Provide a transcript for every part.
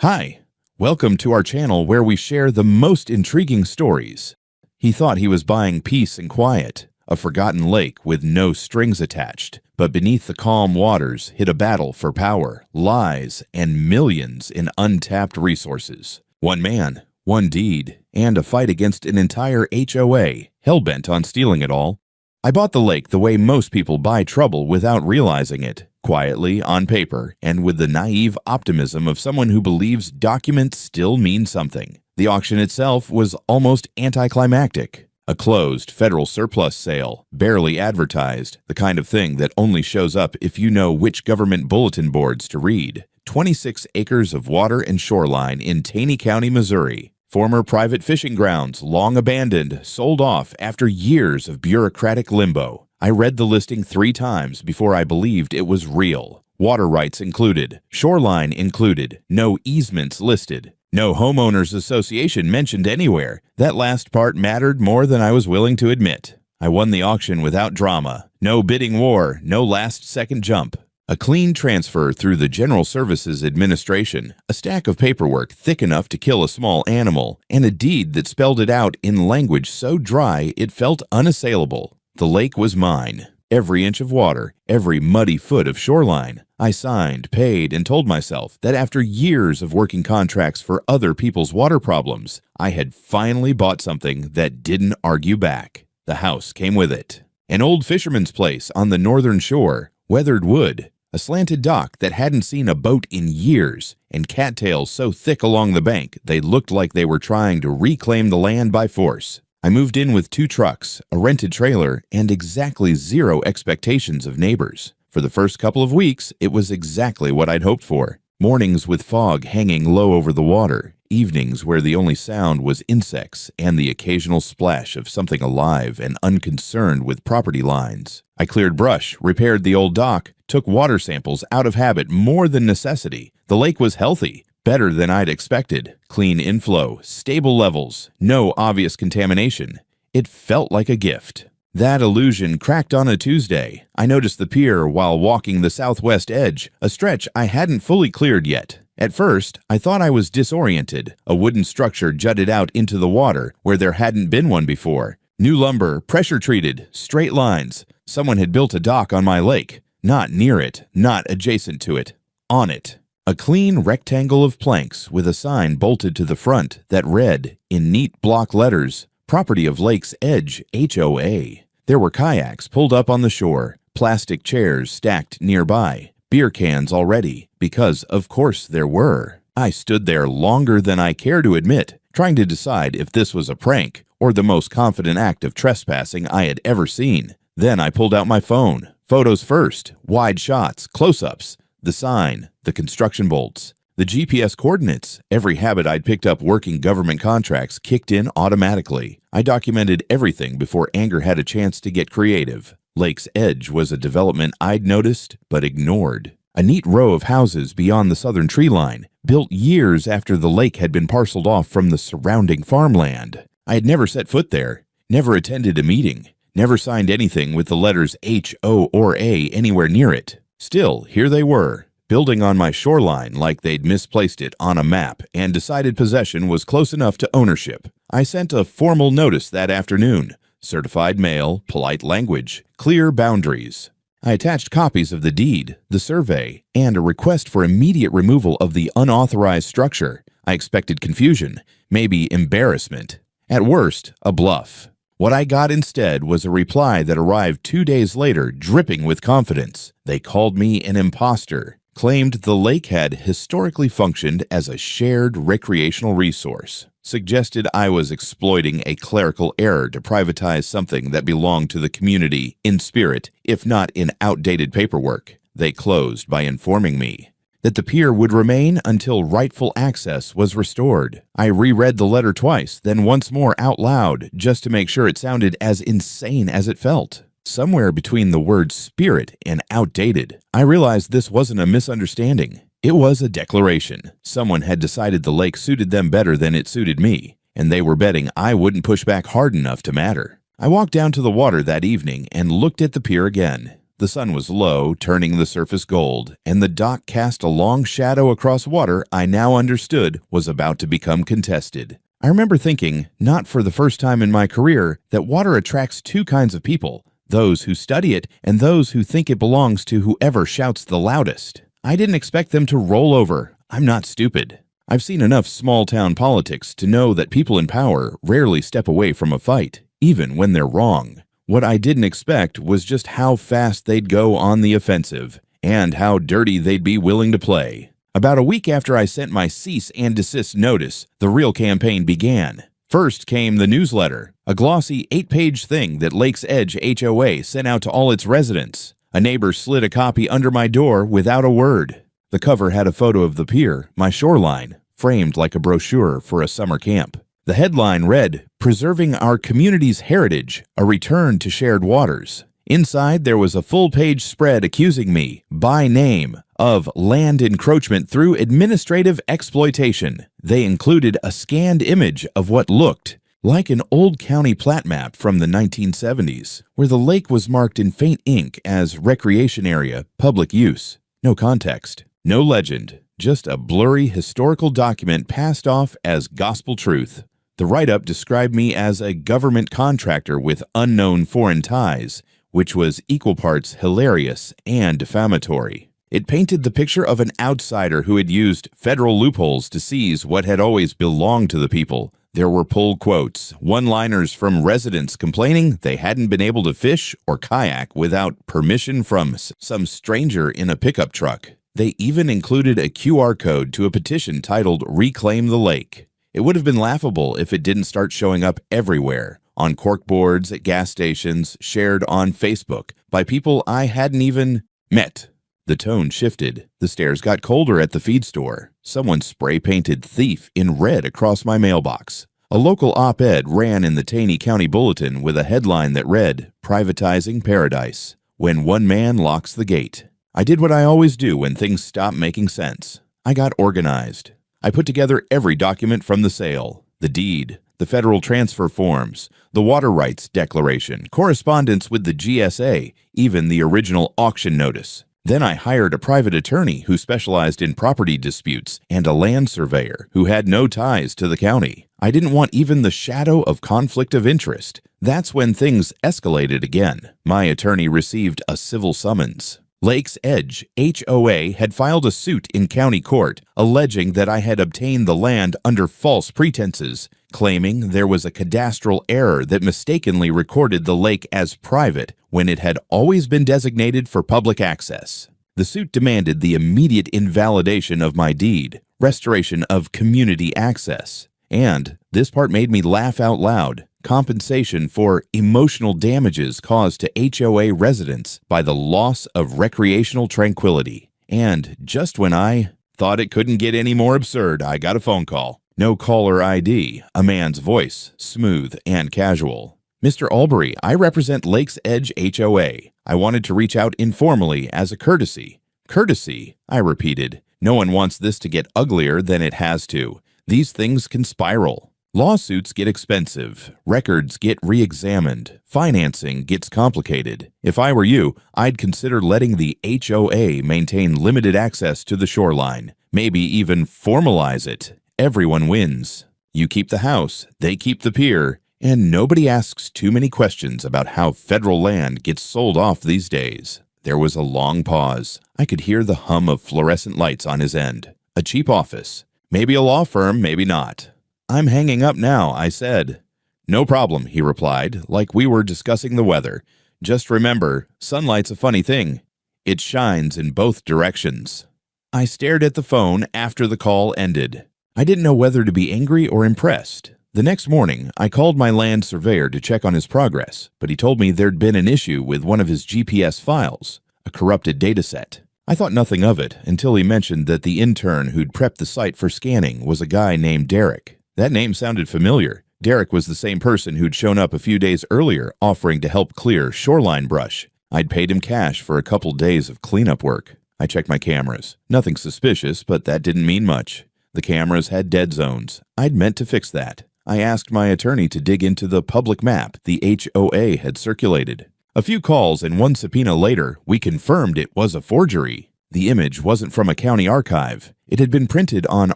Hi, welcome to our channel where we share the most intriguing stories. He thought he was buying peace and quiet, a forgotten lake with no strings attached, but beneath the calm waters hid a battle for power, lies, and millions in untapped resources. One man, one deed, and a fight against an entire HOA, hell-bent on stealing it all. I bought the lake the way most people buy trouble without realizing it. Quietly, on paper, and with the naive optimism of someone who believes documents still mean something. The auction itself was almost anticlimactic. A closed federal surplus sale, barely advertised, the kind of thing that only shows up if you know which government bulletin boards to read. 26 acres of water and shoreline in Taney County, Missouri. Former private fishing grounds, long abandoned, sold off after years of bureaucratic limbo. I read the listing 3 times before I believed it was real. Water rights included, shoreline included, no easements listed, no homeowners association mentioned anywhere. That last part mattered more than I was willing to admit. I won the auction without drama. No bidding war, no last-second jump. A clean transfer through the General Services Administration, a stack of paperwork thick enough to kill a small animal, and a deed that spelled it out in language so dry it felt unassailable. The lake was mine. Every inch of water, every muddy foot of shoreline. I signed, paid, and told myself that after years of working contracts for other people's water problems, I had finally bought something that didn't argue back. The house came with it. An old fisherman's place on the northern shore, weathered wood, a slanted dock that hadn't seen a boat in years, and cattails so thick along the bank they looked like they were trying to reclaim the land by force. I moved in with 2 trucks, a rented trailer, and exactly 0 expectations of neighbors. For the first couple of weeks, it was exactly what I'd hoped for. Mornings with fog hanging low over the water, evenings where the only sound was insects and the occasional splash of something alive and unconcerned with property lines. I cleared brush, repaired the old dock, took water samples out of habit more than necessity. The lake was healthy. Better than I'd expected. Clean inflow, stable levels, no obvious contamination. It felt like a gift. That illusion cracked on a Tuesday. I noticed the pier while walking the southwest edge, a stretch I hadn't fully cleared yet. At first, I thought I was disoriented. A wooden structure jutted out into the water where there hadn't been one before. New lumber, pressure-treated, straight lines. Someone had built a dock on my lake. Not near it, not adjacent to it. On it. A clean rectangle of planks with a sign bolted to the front that read, in neat block letters, Property of Lake's Edge, HOA. There were kayaks pulled up on the shore, plastic chairs stacked nearby, beer cans already, because of course there were. I stood there longer than I care to admit, trying to decide if this was a prank or the most confident act of trespassing I had ever seen. Then I pulled out my phone. Photos first, wide shots, close-ups. The sign, the construction bolts, the GPS coordinates. Every habit I'd picked up working government contracts kicked in automatically. I documented everything before anger had a chance to get creative. Lake's Edge was a development I'd noticed but ignored. A neat row of houses beyond the southern tree line, built years after the lake had been parceled off from the surrounding farmland. I had never set foot there, never attended a meeting, never signed anything with the letters H, O, or A anywhere near it. Still, here they were, building on my shoreline like they'd misplaced it on a map and decided possession was close enough to ownership. I sent a formal notice that afternoon. Certified mail, polite language, clear boundaries. I attached copies of the deed, the survey, and a request for immediate removal of the unauthorized structure. I expected confusion, maybe embarrassment. At worst, a bluff. What I got instead was a reply that arrived 2 days later, dripping with confidence. They called me an imposter, claimed the lake had historically functioned as a shared recreational resource, suggested I was exploiting a clerical error to privatize something that belonged to the community in spirit, if not in outdated paperwork. They closed by informing me that the pier would remain until rightful access was restored. I reread the letter twice, then once more out loud, just to make sure it sounded as insane as it felt. Somewhere between the word spirit and outdated, I realized this wasn't a misunderstanding. It was a declaration. Someone had decided the lake suited them better than it suited me, and they were betting I wouldn't push back hard enough to matter. I walked down to the water that evening and looked at the pier again. The sun was low, turning the surface gold, and the dock cast a long shadow across water I now understood was about to become contested. I remember thinking, not for the first time in my career, that water attracts two kinds of people: those who study it and those who think it belongs to whoever shouts the loudest. I didn't expect them to roll over. I'm not stupid. I've seen enough small-town politics to know that people in power rarely step away from a fight, even when they're wrong. What I didn't expect was just how fast they'd go on the offensive, and how dirty they'd be willing to play. About a week after I sent my cease and desist notice, the real campaign began. First came the newsletter, a glossy 8-page thing that Lakes Edge HOA sent out to all its residents. A neighbor slid a copy under my door without a word. The cover had a photo of the pier, my shoreline, framed like a brochure for a summer camp. The headline read, "Preserving Our Community's Heritage, a Return to Shared Waters." Inside, there was a full-page spread accusing me, by name, of land encroachment through administrative exploitation. They included a scanned image of what looked like an old county plat map from the 1970s, where the lake was marked in faint ink as recreation area, public use. No context, no legend, just a blurry historical document passed off as gospel truth. The write-up described me as a government contractor with unknown foreign ties, which was equal parts hilarious and defamatory. It painted the picture of an outsider who had used federal loopholes to seize what had always belonged to the people. There were pull quotes, one-liners from residents complaining they hadn't been able to fish or kayak without permission from some stranger in a pickup truck. They even included a QR code to a petition titled "Reclaim the Lake." It would have been laughable if it didn't start showing up everywhere, on corkboards at gas stations, shared on Facebook by people I hadn't even met. The tone shifted. The stares got colder at the feed store. Someone spray-painted "thief" in red across my mailbox. A local op-ed ran in the Taney County Bulletin with a headline that read, "Privatizing Paradise, When One Man Locks the Gate." I did what I always do when things stop making sense. I got organized. I put together every document from the sale: the deed, the federal transfer forms, the water rights declaration, correspondence with the GSA, even the original auction notice. Then I hired a private attorney who specialized in property disputes and a land surveyor who had no ties to the county. I didn't want even the shadow of conflict of interest. That's when things escalated again. My attorney received a civil summons. Lakes Edge HOA had filed a suit in county court alleging that I had obtained the land under false pretenses, claiming there was a cadastral error that mistakenly recorded the lake as private when it had always been designated for public access. The suit demanded the immediate invalidation of my deed, restoration of community access, and, this part made me laugh out loud, compensation for emotional damages caused to HOA residents by the loss of recreational tranquility. And just when I thought it couldn't get any more absurd, I got a phone call. No caller ID, a man's voice, smooth and casual. "Mr. Albury, I represent Lakes Edge HOA. I wanted to reach out informally as a courtesy." "Courtesy?" I repeated. "No one wants this to get uglier than it has to. These things can spiral. Lawsuits get expensive, records get re-examined, financing gets complicated. If I were you, I'd consider letting the HOA maintain limited access to the shoreline, maybe even formalize it. Everyone wins. You keep the house, they keep the pier, and nobody asks too many questions about how federal land gets sold off these days." There was a long pause. I could hear the hum of fluorescent lights on his end. A cheap office. Maybe a law firm, maybe not. "I'm hanging up now," I said. "No problem," he replied, like we were discussing the weather. "Just remember, sunlight's a funny thing. It shines in both directions." I stared at the phone after the call ended. I didn't know whether to be angry or impressed. The next morning, I called my land surveyor to check on his progress, but he told me there'd been an issue with one of his GPS files, a corrupted dataset. I thought nothing of it until he mentioned that the intern who'd prepped the site for scanning was a guy named Derek. That name sounded familiar. Derek was the same person who'd shown up a few days earlier offering to help clear shoreline brush. I'd paid him cash for a couple days of cleanup work. I checked my cameras. Nothing suspicious, but that didn't mean much. The cameras had dead zones. I'd meant to fix that. I asked my attorney to dig into the public map the HOA had circulated. A few calls and one subpoena later, we confirmed it was a forgery. The image wasn't from a county archive. It had been printed on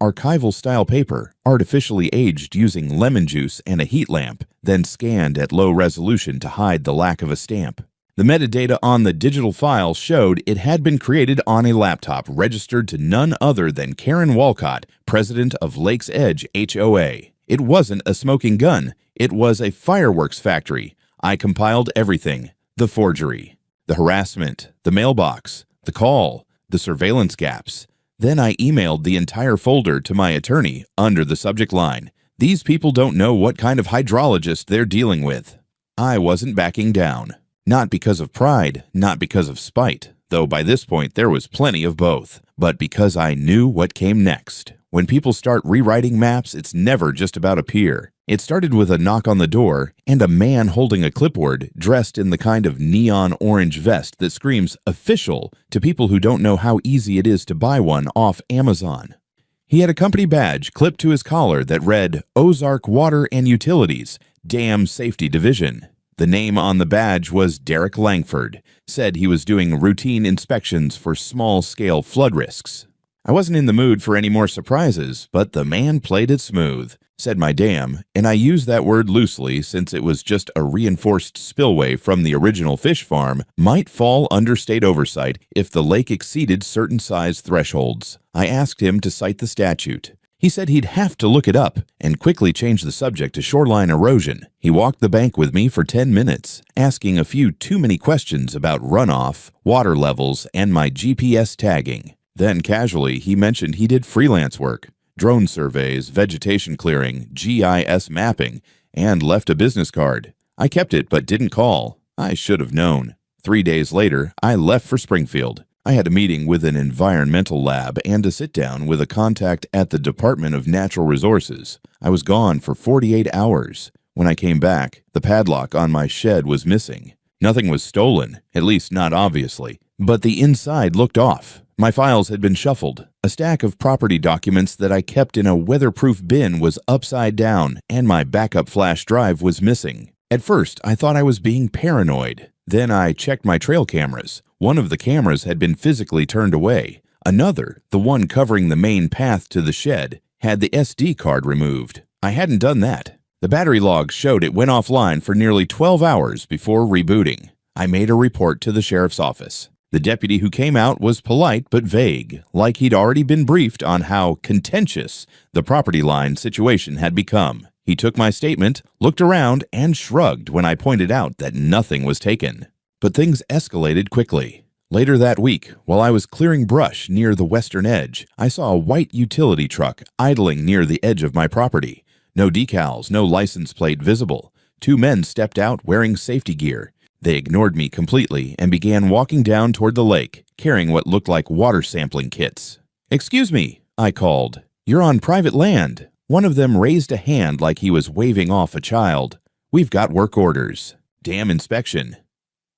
archival-style paper, artificially aged using lemon juice and a heat lamp, then scanned at low resolution to hide the lack of a stamp. The metadata on the digital file showed it had been created on a laptop registered to none other than Karen Walcott, president of Lakes Edge HOA. It wasn't a smoking gun. It was a fireworks factory. I compiled everything. The forgery, the harassment, the mailbox, the call, the surveillance gaps. Then I emailed the entire folder to my attorney under the subject line. These people don't know what kind of hydrologist they're dealing with. I wasn't backing down. Not because of pride, not because of spite, though by this point there was plenty of both, but because I knew what came next. When people start rewriting maps, it's never just about a pier. It started with a knock on the door and a man holding a clipboard dressed in the kind of neon orange vest that screams official to people who don't know how easy it is to buy one off Amazon. He had a company badge clipped to his collar that read Ozark Water and Utilities, Dam Safety Division. The name on the badge was Derek Langford, said he was doing routine inspections for small-scale flood risks. I wasn't in the mood for any more surprises, but the man played it smooth, said my dam, and I use that word loosely since it was just a reinforced spillway from the original fish farm, might fall under state oversight if the lake exceeded certain size thresholds. I asked him to cite the statute. He said he'd have to look it up and quickly changed the subject to shoreline erosion. He walked the bank with me for 10 minutes, asking a few too many questions about runoff, water levels, and my GPS tagging. Then casually, he mentioned he did freelance work, drone surveys, vegetation clearing, GIS mapping, and left a business card. I kept it but didn't call. I should have known. 3 days later, I left for Springfield. I had a meeting with an environmental lab and a sit-down with a contact at the Department of Natural Resources. I was gone for 48 hours. When I came back, the padlock on my shed was missing. Nothing was stolen, at least not obviously, but the inside looked off. My files had been shuffled. A stack of property documents that I kept in a weatherproof bin was upside down, and my backup flash drive was missing. At first, I thought I was being paranoid. Then I checked my trail cameras. One of the cameras had been physically turned away. Another, the one covering the main path to the shed, had the SD card removed. I hadn't done that. The battery logs showed it went offline for nearly 12 hours before rebooting. I made a report to the sheriff's office. The deputy who came out was polite but vague, like he'd already been briefed on how contentious the property line situation had become. He took my statement, looked around, and shrugged when I pointed out that nothing was taken. But things escalated quickly. Later that week, while I was clearing brush near the western edge, I saw a white utility truck idling near the edge of my property. No decals, no license plate visible. 2 men stepped out wearing safety gear. They ignored me completely and began walking down toward the lake, carrying what looked like water sampling kits. "Excuse me," I called. "You're on private land." One of them raised a hand like he was waving off a child. "We've got work orders. Dam inspection."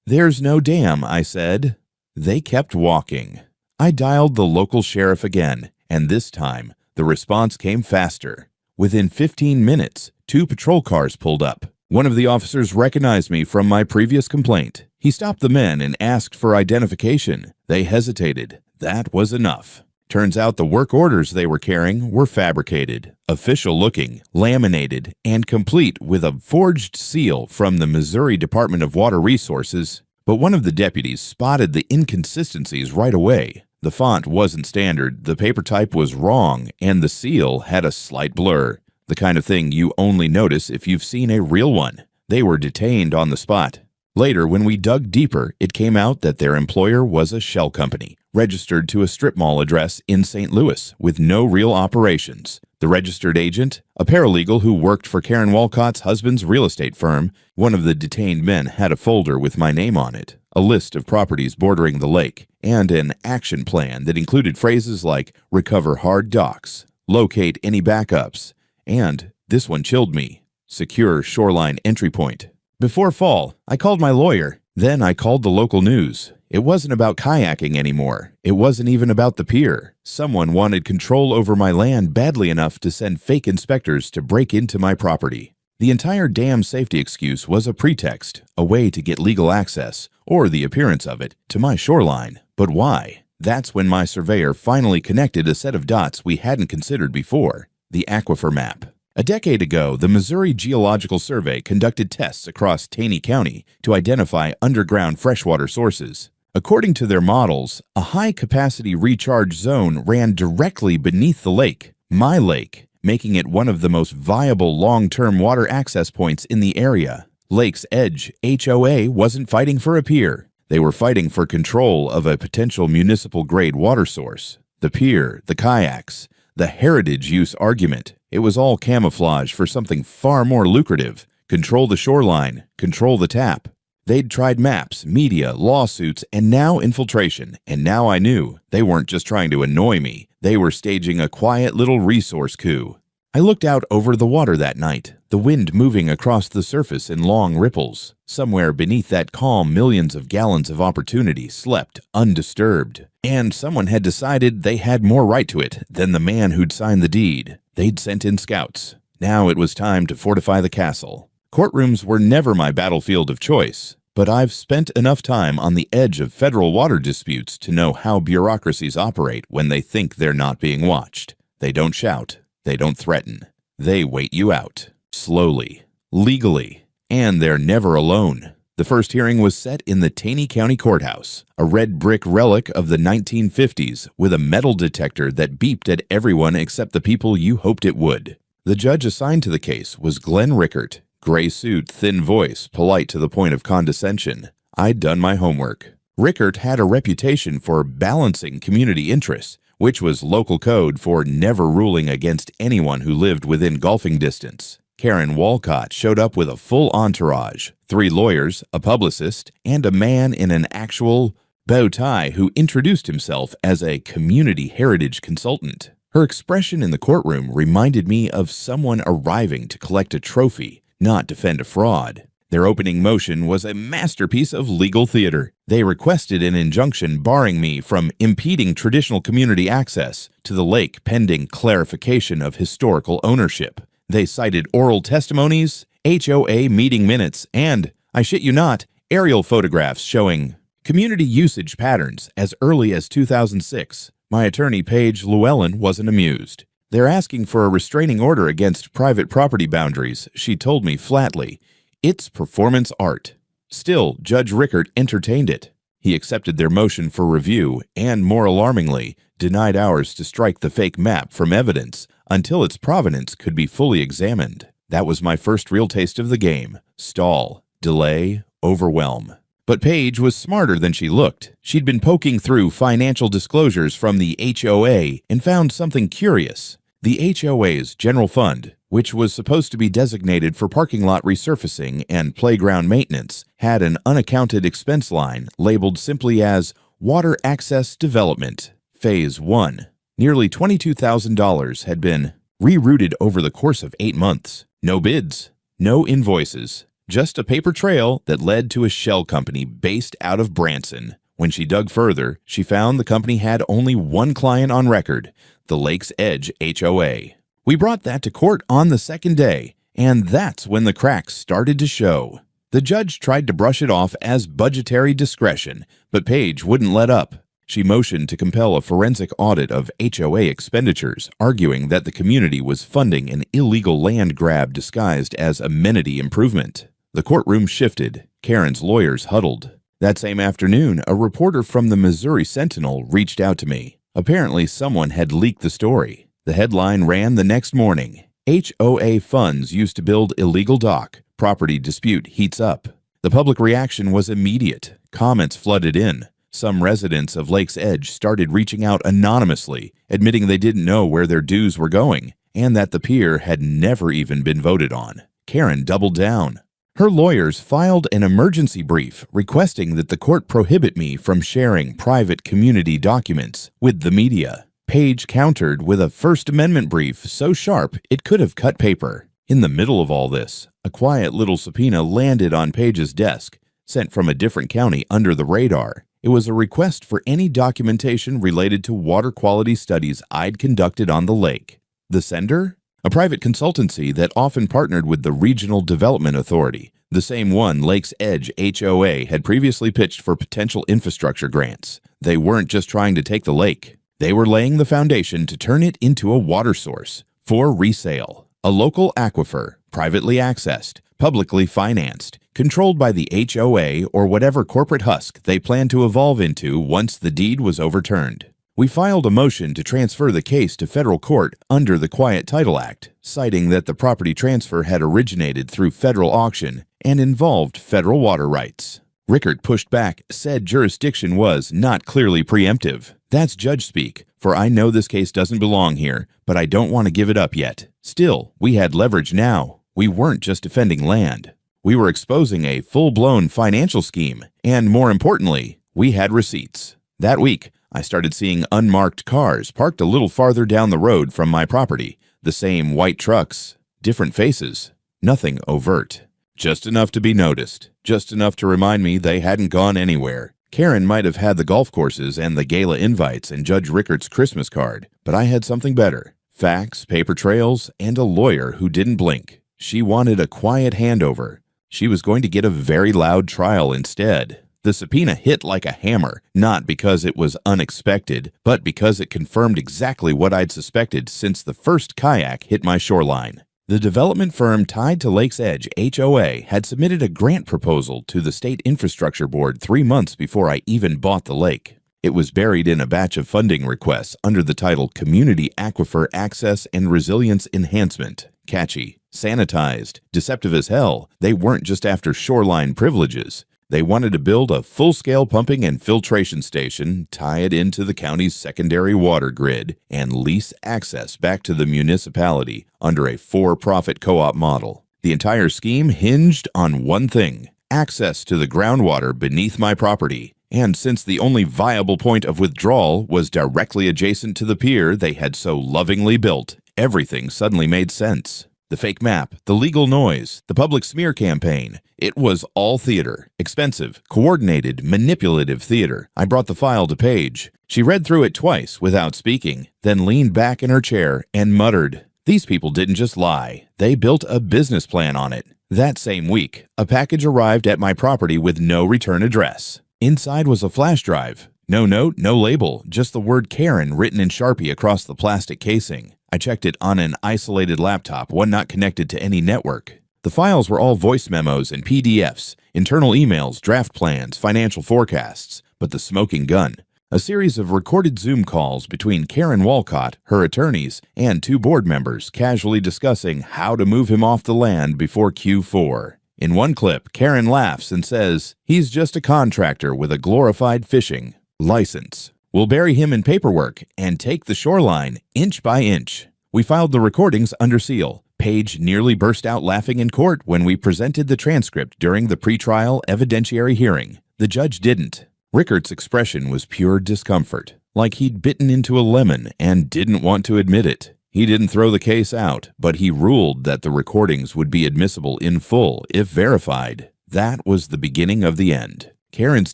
"There's no dam," I said. They kept walking. I dialed the local sheriff again, and this time, the response came faster. Within 15 minutes, 2 patrol cars pulled up. One of the officers recognized me from my previous complaint. He stopped the men and asked for identification. They hesitated. That was enough. Turns out the work orders they were carrying were fabricated, official-looking, laminated, and complete with a forged seal from the Missouri Department of Water Resources. But one of the deputies spotted the inconsistencies right away. The font wasn't standard, the paper type was wrong, and the seal had a slight blur. The kind of thing you only notice if you've seen a real one. They were detained on the spot. Later, when we dug deeper, it came out that their employer was a shell company, registered to a strip mall address in St. Louis, with no real operations. The registered agent, a paralegal who worked for Karen Walcott's husband's real estate firm. One of the detained men had a folder with my name on it, a list of properties bordering the lake, and an action plan that included phrases like recover hard docks, locate any backups, and, this one chilled me, secure shoreline entry point. Before fall, I called my lawyer. Then I called the local news. It wasn't about kayaking anymore. It wasn't even about the pier. Someone wanted control over my land badly enough to send fake inspectors to break into my property. The entire dam safety excuse was a pretext, a way to get legal access, or the appearance of it, to my shoreline. But why? That's when my surveyor finally connected a set of dots we hadn't considered before: the aquifer map. A decade ago, the Missouri Geological Survey conducted tests across Taney County to identify underground freshwater sources. According to their models, a high-capacity recharge zone ran directly beneath the lake, my lake, making it one of the most viable long-term water access points in the area. Lake's Edge HOA wasn't fighting for a pier. They were fighting for control of a potential municipal-grade water source. The pier, the kayaks, the heritage use argument, it was all camouflage for something far more lucrative: control the shoreline, control the tap. They'd tried maps, media, lawsuits, and now infiltration, and now I knew they weren't just trying to annoy me, they were staging a quiet little resource coup. I looked out over the water that night, the wind moving across the surface in long ripples. Somewhere beneath that calm, millions of gallons of opportunity slept undisturbed. And someone had decided they had more right to it than the man who'd signed the deed. They'd sent in scouts. Now it was time to fortify the castle. Courtrooms were never my battlefield of choice, but I've spent enough time on the edge of federal water disputes to know how bureaucracies operate when they think they're not being watched. They don't shout. They don't threaten. They wait you out. Slowly. Legally. And they're never alone. The first hearing was set in the Taney County Courthouse, a red brick relic of the 1950s with a metal detector that beeped at everyone except the people you hoped it would. The judge assigned to the case was Glenn Rickert. Gray suit, thin voice, polite to the point of condescension. I'd done my homework. Rickert had a reputation for balancing community interests, which was local code for never ruling against anyone who lived within golfing distance. Karen Walcott showed up with a full entourage: 3 lawyers, a publicist, and a man in an actual bow tie who introduced himself as a community heritage consultant. Her expression in the courtroom reminded me of someone arriving to collect a trophy, not defend a fraud. Their opening motion was a masterpiece of legal theater. They requested an injunction barring me from impeding traditional community access to the lake pending clarification of historical ownership. They cited oral testimonies, HOA meeting minutes, and, I shit you not, aerial photographs showing community usage patterns as early as 2006. My attorney, Paige Llewellyn, wasn't amused. They're asking for a restraining order against private property boundaries, she told me flatly. It's performance art. Still, Judge Rickert entertained it. He accepted their motion for review and, more alarmingly, denied ours to strike the fake map from evidence until its provenance could be fully examined. That was my first real taste of the game. Stall, delay, overwhelm. But Paige was smarter than she looked. She'd been poking through financial disclosures from the HOA and found something curious. The HOA's general fund, which was supposed to be designated for parking lot resurfacing and playground maintenance, had an unaccounted expense line labeled simply as Water Access Development, Phase 1. Nearly $22,000 had been rerouted over the course of 8 months. No bids, no invoices, just a paper trail that led to a shell company based out of Branson. When she dug further, she found the company had only one client on record, the Lake's Edge HOA. We brought that to court on the second day, and that's when the cracks started to show. The judge tried to brush it off as budgetary discretion, but Paige wouldn't let up. She motioned to compel a forensic audit of HOA expenditures, arguing that the community was funding an illegal land grab disguised as amenity improvement. The courtroom shifted. Karen's lawyers huddled. That same afternoon, a reporter from the Missouri Sentinel reached out to me. Apparently, someone had leaked the story. The headline ran the next morning: HOA funds used to build illegal dock. Property dispute heats up. The public reaction was immediate. Comments flooded in. Some residents of Lake's Edge started reaching out anonymously, admitting they didn't know where their dues were going, and that the pier had never even been voted on. Karen doubled down. Her lawyers filed an emergency brief requesting that the court prohibit me from sharing private community documents with the media. Paige countered with a First Amendment brief so sharp it could have cut paper. In the middle of all this, a quiet little subpoena landed on Paige's desk, sent from a different county under the radar. It was a request for any documentation related to water quality studies I'd conducted on the lake. The sender? a private consultancy that often partnered with the Regional Development Authority, the same one Lakes Edge HOA had previously pitched for potential infrastructure grants. They weren't just trying to take the lake. They were laying the foundation to turn it into a water source for resale, a local aquifer, privately accessed, publicly financed, controlled by the HOA or whatever corporate husk they planned to evolve into once the deed was overturned. We filed a motion to transfer the case to federal court under the Quiet Title Act, citing that the property transfer had originated through federal auction and involved federal water rights. Rickert pushed back, said jurisdiction was not clearly preemptive. That's judge speak, for I know this case doesn't belong here, but I don't want to give it up yet. Still, we had leverage now. We weren't just defending land. We were exposing a full-blown financial scheme, and more importantly, we had receipts. That week, I started seeing unmarked cars parked a little farther down the road from my property. The same white trucks, different faces, nothing overt. Just enough to be noticed, just enough to remind me they hadn't gone anywhere. Karen might have had the golf courses and the gala invites and Judge Rickert's Christmas card, but I had something better. Facts, paper trails, and a lawyer who didn't blink. She wanted a quiet handover. She was going to get a very loud trial instead. The subpoena hit like a hammer, not because it was unexpected, but because it confirmed exactly what I'd suspected since the first kayak hit my shoreline. The development firm tied to Lakes Edge HOA had submitted a grant proposal to the State Infrastructure Board 3 months before I even bought the lake. It was buried in a batch of funding requests under the title Community Aquifer Access and Resilience Enhancement. Catchy, sanitized, deceptive as hell. They weren't just after shoreline privileges. They wanted to build a full-scale pumping and filtration station, tie it into the county's secondary water grid, and lease access back to the municipality under a for-profit co-op model. The entire scheme hinged on one thing: access to the groundwater beneath my property. And since the only viable point of withdrawal was directly adjacent to the pier they had so lovingly built, everything suddenly made sense. The fake map, the legal noise, the public smear campaign. It was all theater. Expensive, coordinated, manipulative theater. I brought the file to Paige. She read through it twice without speaking, then leaned back in her chair and muttered. These people didn't just lie. They built a business plan on it. That same week, a package arrived at my property with no return address. Inside was a flash drive. No note, no label, just the word Karen written in Sharpie across the plastic casing. I checked it on an isolated laptop, one not connected to any network. The files were all voice memos and PDFs, internal emails, draft plans, financial forecasts. But the smoking gun, a series of recorded Zoom calls between Karen Walcott, her attorneys, and 2 board members casually discussing how to move him off the land before Q4. In one clip, Karen laughs and says, "He's just a contractor with a glorified fishing license. We'll bury him in paperwork and take the shoreline inch by inch." We filed the recordings under seal. Paige nearly burst out laughing in court when we presented the transcript during the pretrial evidentiary hearing. The judge didn't. Rickert's expression was pure discomfort, like he'd bitten into a lemon and didn't want to admit it. He didn't throw the case out, but he ruled that the recordings would be admissible in full if verified. That was the beginning of the end. Karen's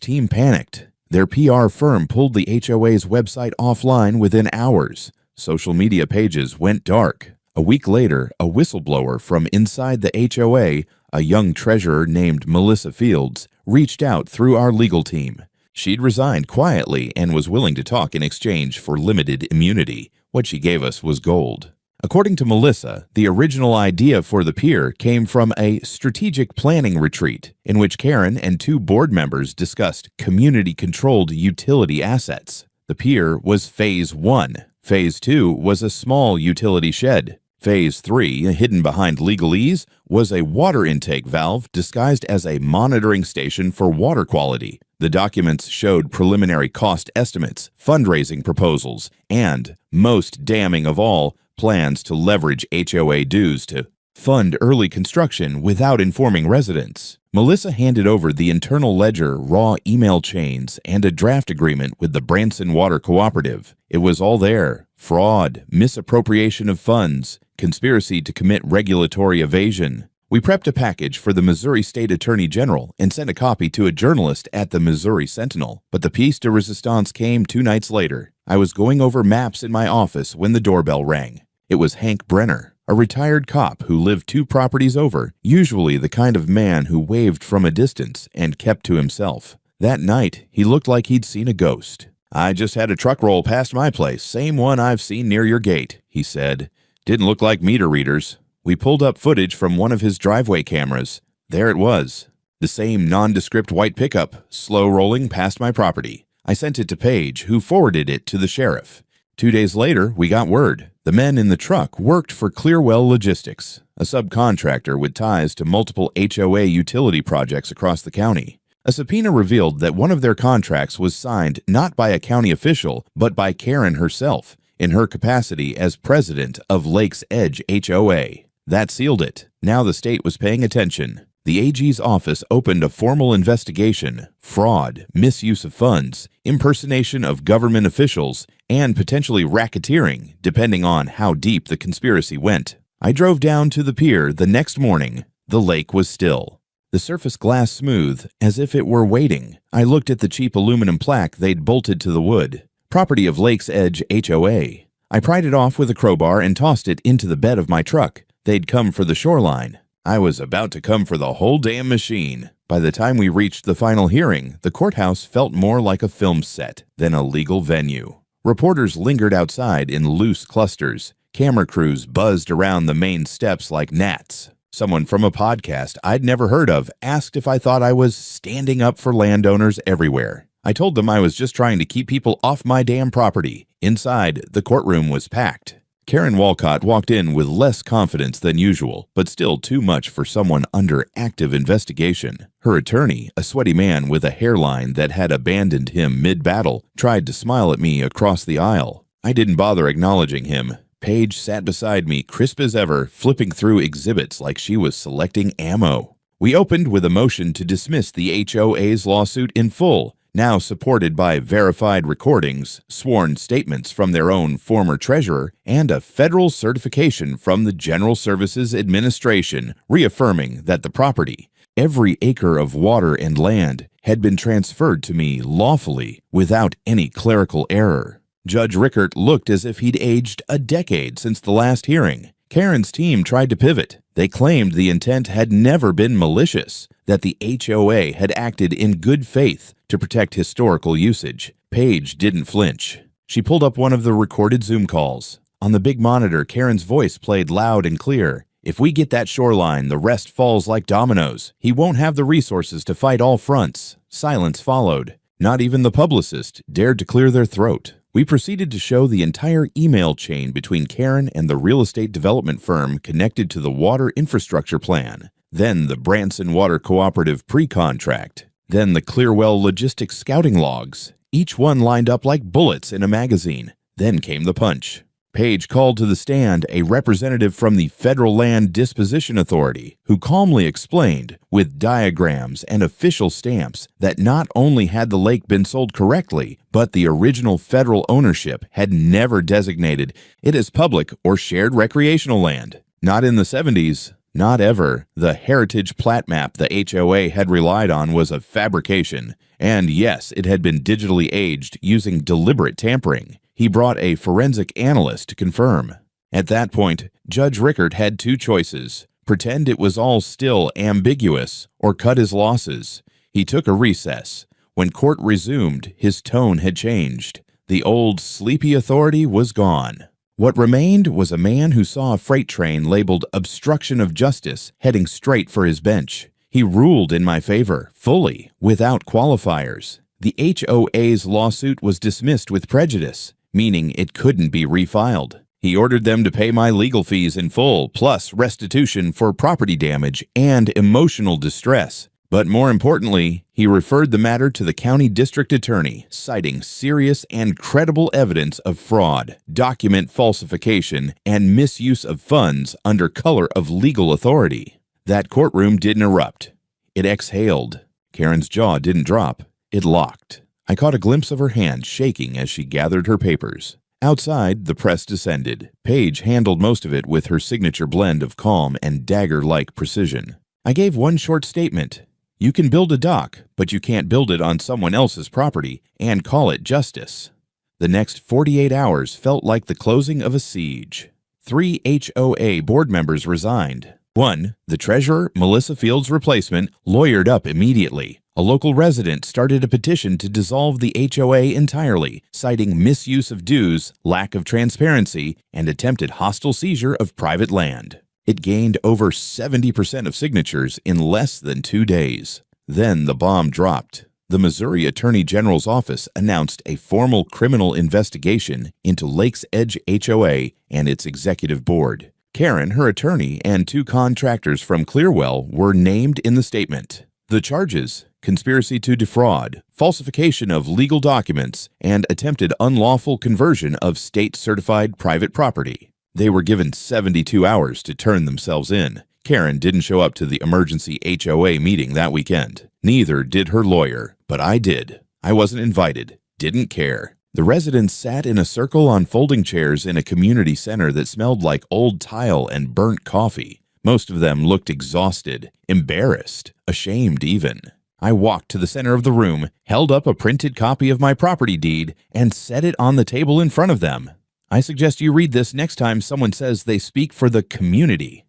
team panicked. Their PR firm pulled the HOA's website offline within hours. Social media pages went dark. A week later, a whistleblower from inside the HOA, a young treasurer named Melissa Fields, reached out through our legal team. She'd resigned quietly and was willing to talk in exchange for limited immunity. What she gave us was gold. According to Melissa, the original idea for the pier came from a strategic planning retreat in which Karen and 2 board members discussed community-controlled utility assets. The pier was Phase 1. Phase 2 was a small utility shed. Phase 3, hidden behind legalese, was a water intake valve disguised as a monitoring station for water quality. The documents showed preliminary cost estimates, fundraising proposals, and, most damning of all, plans to leverage HOA dues to fund early construction without informing residents. Melissa handed over the internal ledger, raw email chains, and a draft agreement with the Branson Water Cooperative. It was all there. Fraud, misappropriation of funds, conspiracy to commit regulatory evasion. We prepped a package for the Missouri State Attorney General and sent a copy to a journalist at the Missouri Sentinel. But the piece de resistance came 2 nights later. I was going over maps in my office when the doorbell rang. It was Hank Brenner, a retired cop who lived 2 properties over, usually the kind of man who waved from a distance and kept to himself. That night, he looked like he'd seen a ghost. "I just had a truck roll past my place, same one I've seen near your gate," he said. "Didn't look like meter readers." We pulled up footage from one of his driveway cameras. There it was. The same nondescript white pickup, slow rolling past my property. I sent it to Paige, who forwarded it to the sheriff. 2 days later, we got word. The men in the truck worked for Clearwell Logistics, a subcontractor with ties to multiple HOA utility projects across the county. A subpoena revealed that one of their contracts was signed not by a county official, but by Karen herself, in her capacity as president of Lakes Edge HOA. That sealed it. Now the state was paying attention. The AG's office opened a formal investigation: fraud, misuse of funds, impersonation of government officials, and potentially racketeering, depending on how deep the conspiracy went. I drove down to the pier the next morning. The lake was still. The surface glass smooth, as if it were waiting. I looked at the cheap aluminum plaque they'd bolted to the wood. Property of Lakes Edge HOA. I pried it off with a crowbar and tossed it into the bed of my truck. They'd come for the shoreline. I was about to come for the whole damn machine. By the time we reached the final hearing, the courthouse felt more like a film set than a legal venue. Reporters lingered outside in loose clusters. Camera crews buzzed around the main steps like gnats. Someone from a podcast I'd never heard of asked if I thought I was standing up for landowners everywhere. I told them I was just trying to keep people off my damn property. Inside, the courtroom was packed. Karen Walcott walked in with less confidence than usual, but still too much for someone under active investigation. Her attorney, a sweaty man with a hairline that had abandoned him mid-battle, tried to smile at me across the aisle. I didn't bother acknowledging him. Paige sat beside me, crisp as ever, flipping through exhibits like she was selecting ammo. We opened with a motion to dismiss the HOA's lawsuit in full, now supported by verified recordings, sworn statements from their own former treasurer, and a federal certification from the General Services Administration reaffirming that the property, every acre of water and land, had been transferred to me lawfully without any clerical error. Judge Rickert looked as if he'd aged a decade since the last hearing. Karen's team tried to pivot. They claimed the intent had never been malicious, that the HOA had acted in good faith to protect historical usage. Paige didn't flinch. She pulled up one of the recorded Zoom calls. On the big monitor, Karen's voice played loud and clear. "If we get that shoreline, the rest falls like dominoes. He won't have the resources to fight all fronts." Silence followed. Not even the publicist dared to clear their throat. We proceeded to show the entire email chain between Karen and the real estate development firm connected to the water infrastructure plan, then the Branson Water Cooperative pre-contract, then the Clearwell Logistics scouting logs, each one lined up like bullets in a magazine. Then came the punch. Paige called to the stand a representative from the Federal Land Disposition Authority, who calmly explained, with diagrams and official stamps, that not only had the lake been sold correctly, but the original federal ownership had never designated it as public or shared recreational land. Not in the 70s, not ever. The heritage plat map the HOA had relied on was a fabrication. And yes, it had been digitally aged using deliberate tampering. He brought a forensic analyst to confirm. At that point, Judge Rickert had 2 choices: pretend it was all still ambiguous, or cut his losses. He took a recess. When court resumed, his tone had changed. The old sleepy authority was gone. What remained was a man who saw a freight train labeled obstruction of justice heading straight for his bench. He ruled in my favor, fully, without qualifiers. The HOA's lawsuit was dismissed with prejudice, meaning it couldn't be refiled. He ordered them to pay my legal fees in full, plus restitution for property damage and emotional distress. But more importantly, he referred the matter to the county district attorney, citing serious and credible evidence of fraud, document falsification, and misuse of funds under color of legal authority. That courtroom didn't erupt. It exhaled. Karen's jaw didn't drop. It locked. I caught a glimpse of her hand shaking as she gathered her papers. Outside, the press descended. Paige handled most of it with her signature blend of calm and dagger-like precision. I gave one short statement. You can build a dock, but you can't build it on someone else's property and call it justice. The next 48 hours felt like the closing of a siege. 3 HOA board members resigned. 1. The treasurer, Melissa Fields' replacement, lawyered up immediately. A local resident started a petition to dissolve the HOA entirely, citing misuse of dues, lack of transparency, and attempted hostile seizure of private land. It gained over 70% of signatures in less than 2 days. Then the bomb dropped. The Missouri Attorney General's office announced a formal criminal investigation into Lakes Edge HOA and its executive board. Karen, her attorney, and 2 contractors from Clearwell were named in the statement. The charges: conspiracy to defraud, falsification of legal documents, and attempted unlawful conversion of state-certified private property. They were given 72 hours to turn themselves in. Karen didn't show up to the emergency HOA meeting that weekend. Neither did her lawyer, but I did. I wasn't invited. Didn't care. The residents sat in a circle on folding chairs in a community center that smelled like old tile and burnt coffee. Most of them looked exhausted, embarrassed, ashamed even. I walked to the center of the room, held up a printed copy of my property deed, and set it on the table in front of them. I suggest you read this next time someone says they speak for the community.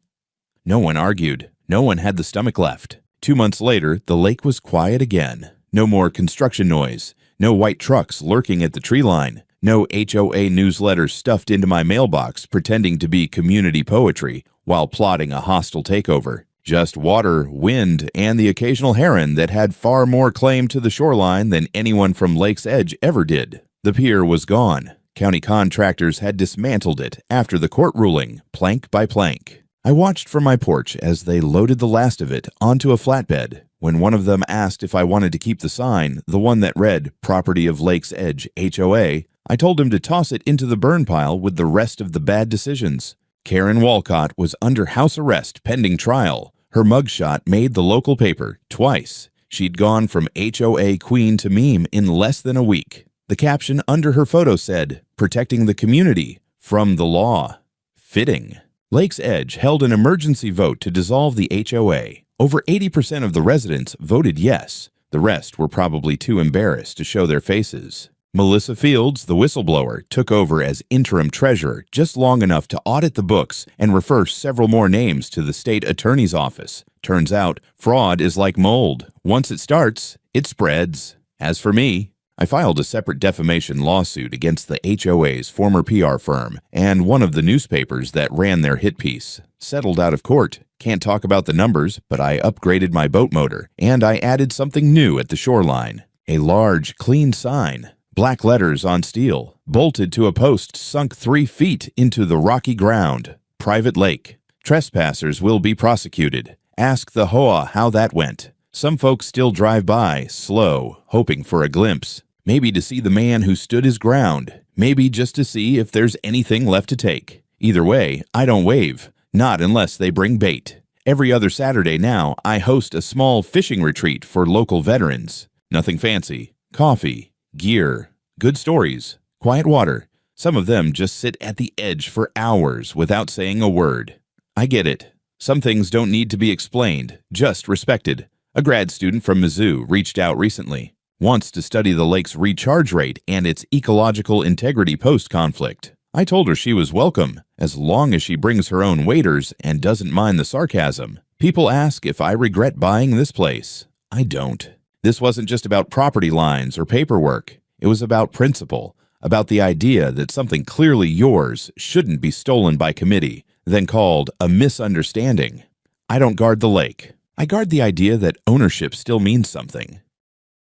No one argued. No one had the stomach left. 2 months later, the lake was quiet again. No more construction noise. No white trucks lurking at the tree line. No HOA newsletters stuffed into my mailbox pretending to be community poetry while plotting a hostile takeover. Just water, wind, and the occasional heron that had far more claim to the shoreline than anyone from Lake's Edge ever did. The pier was gone. County contractors had dismantled it after the court ruling, plank by plank. I watched from my porch as they loaded the last of it onto a flatbed. When one of them asked if I wanted to keep the sign, the one that read, Property of Lakes Edge, HOA, I told him to toss it into the burn pile with the rest of the bad decisions. Karen Walcott was under house arrest pending trial. Her mugshot made the local paper twice. She'd gone from HOA queen to meme in less than a week. The caption under her photo said, Protecting the community from the law. Fitting. Lakes Edge held an emergency vote to dissolve the HOA. Over 80% of the residents voted yes. The rest were probably too embarrassed to show their faces. Melissa Fields, the whistleblower, took over as interim treasurer just long enough to audit the books and refer several more names to the state attorney's office. Turns out, fraud is like mold. Once it starts, it spreads. As for me, I filed a separate defamation lawsuit against the HOA's former PR firm and one of the newspapers that ran their hit piece. Settled out of court. Can't talk about the numbers, but I upgraded my boat motor, and I added something new at the shoreline. A large, clean sign. Black letters on steel, bolted to a post sunk 3 feet into the rocky ground. Private lake. Trespassers will be prosecuted. Ask the HOA how that went. Some folks still drive by, slow, hoping for a glimpse. Maybe to see the man who stood his ground. Maybe just to see if there's anything left to take. Either way, I don't wave. Not unless they bring bait. Every other Saturday now, I host a small fishing retreat for local veterans. Nothing fancy. Coffee, gear, good stories, quiet water. Some of them just sit at the edge for hours without saying a word. I get it. Some things don't need to be explained, just respected. A grad student from Mizzou reached out recently. Wants to study the lake's recharge rate and its ecological integrity post-conflict. I told her she was welcome, as long as she brings her own waiters and doesn't mind the sarcasm. People ask if I regret buying this place. I don't. This wasn't just about property lines or paperwork. It was about principle, about the idea that something clearly yours shouldn't be stolen by committee, then called a misunderstanding. I don't guard the lake. I guard the idea that ownership still means something.